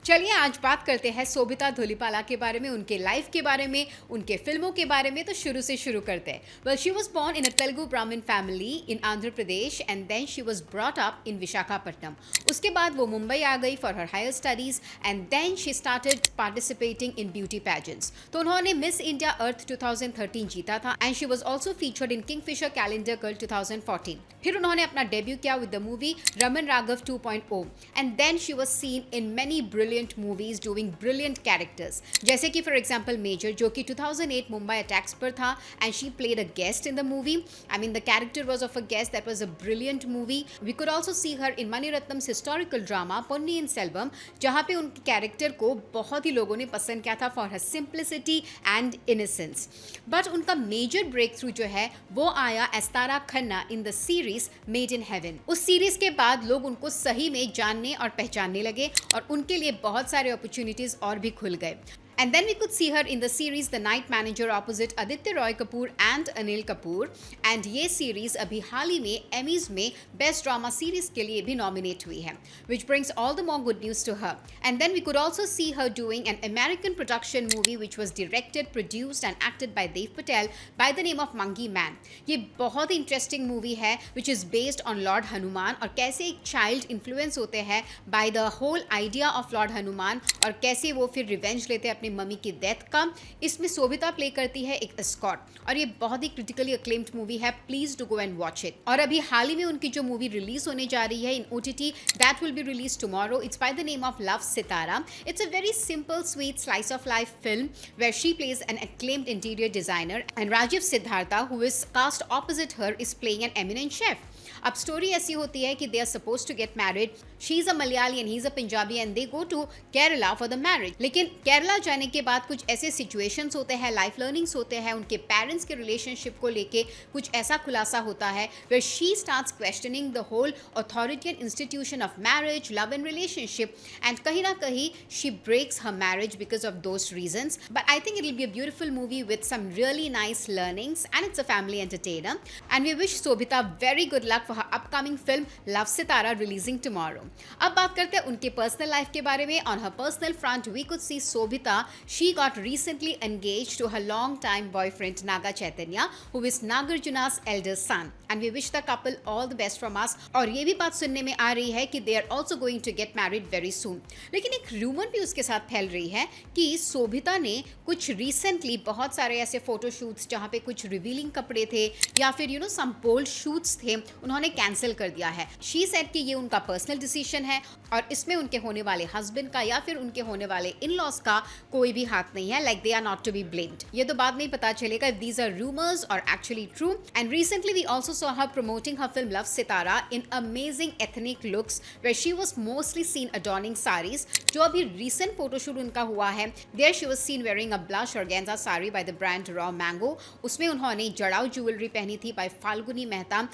चलिए आज बात करते हैं सोभिता धुलिपाला के बारे में, उनके लाइफ के बारे में, उनके फिल्मों के बारे में। तो शुरू से शुरू करते हैं। Well, she was born in a Telugu Brahmin family in Andhra Pradesh and then she was brought up in Visakhapatnam. उसके बाद वो मुंबई आ गई for her higher studies and then she started participating in beauty pageants. तो उन्होंने मिस इंडिया अर्थ 2013 जीता था and she was also featured in Kingfisher calendar girl 2014। फिर उन्होंने अपना डेब्यू किया with the movie Raman Raghav 2.0 and then she was seen in many brilliant movies doing brilliant characters, जैसे कि फॉर एग्जांपल मेजर, जो कि 2008 मुंबई अटैक्स पर था and she played a guest in the movie. I mean the character was of a guest, that was a brilliant movie. We could also see her in Maniratnam's historical drama Ponniyin Selvan, जहां पे उनके character को बहुत ही लोगों ने पसंद किया था for her simplicity and innocence. But उनका मेजर ब्रेक थ्रू जो है वो आया as Tara Khanna in the series Made in Heaven. उस सीरीज के बाद लोग उनको सही में जानने और पहचानने लगे और उनके लिए बहुत सारे अपॉर्चुनिटीज और भी खुल गए। And then we could see her in the series The Night Manager opposite Aditya Roy Kapoor and Anil Kapoor. And ये series अभी हाल ही में Emmys में Best Drama Series के लिए भी nominate हुई है, which brings all the more good news to her. And then we could also see her doing an American production movie which was directed, produced and acted by Dev Patel by the name of Monkey Man. ये बहुत ही interesting movie है which is based on Lord Hanuman और कैसे एक child influence होते हैं by the whole idea of Lord Hanuman और कैसे वो फिर revenge लेते हैं अपने मम्मी की डेथ का। इसमें सोभिता प्ले करती है एक एस्कॉर्ट और ये बहुत ही क्रिटिकली अक्लेम्ड मूवी है। Please do go and watch it. और अभी हाल ही में उनकी जो मूवी रिलीज होने जा रही है in OTT, that will be release tomorrow. It's by the name of love Sitara. It's a very simple sweet slice of life film where she plays an acclaimed interior designer and Rajeev Siddhartha who is cast opposite her is playing an eminent chef. अब story ऐसी होती है कि they are suppose to get married. She is a Malayali and he is a Punjabi and they go to Kerala for the marriage. लेकिन केरला जाने के बाद कुछ ऐसे सिचुएशंस होते हैं, लाइफ लर्निंग्स होते हैं, उनके पेरेंट्स के रिलेशनशिप को लेके कुछ ऐसा खुलासा होता है where she starts questioning the whole authority and institution of marriage, love and relationship and कहीं ना कहीं she breaks her marriage because of those reasons. But I think it will be a beautiful movie with some really nice learnings and it's a family entertainer and we wish Sobhita very good luck for her upcoming film Love Sitara releasing tomorrow. अब बात करते हैं उनके personal life के बारे में। On her personal front, we could see Sobhita. She got recently engaged to her long-time boyfriend Naga Chaitanya, who is Nagarjuna's elder son. And we wish the couple all the best from us. और ये भी बात सुनने में आ रही है कि they are also going to get married very soon. लेकिन एक रूमर भी उसके साथ फैल रही है कि सोभिता ने कुछ रिसेंटली बहुत सारे ऐसे फोटोशूट्स जहाँ पे कुछ रिवीलिंग कपड़े थे या फिर सम बोल्ड शूट्स थे, उन्होंने कैंसिल कर दिया है। शी सेड कि ये उनका पर्सनल डिसीजन है और इसमें उनके होने वाले हस्बैंड का या फिर उनके होने वाले इन लॉस का कोई भी हाथ नहीं है। Like they are not to be blamed. ये तो बाद में ही पता चलेगा इफ दीज आर रूमर्स और actually true. And recently we also saw her promoting her film love Sitara in amazing ethnic looks where she was mostly seen adorning saris. जो अभी रिसेंट फोटोशूट उनका हुआ है, there she was seen wearing a blush organza sari by the brand Raw Mango. उसमें उन्होंने जड़ाऊ jewellery पहनी थी by Falguni Mehta.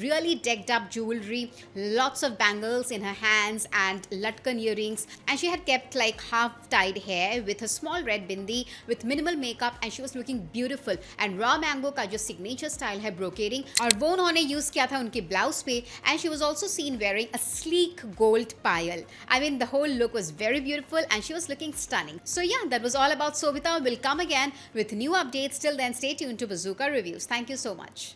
Really decked up jewelry, lots of bangles in her hands and latkan earrings, and she had kept like half tied hair with a small red bindi with minimal makeup and she was looking beautiful. And raw mango का जो signature style है brocading, और वो उन्होंने use किया था उनके blouse पे, and she was also seen wearing a sleek gold payal. I mean the whole look was very beautiful and she was looking stunning. So yeah, that was all about Sobhita. We'll come again with new updates. Till then, stay tuned to Bazooka Reviews. Thank you so much.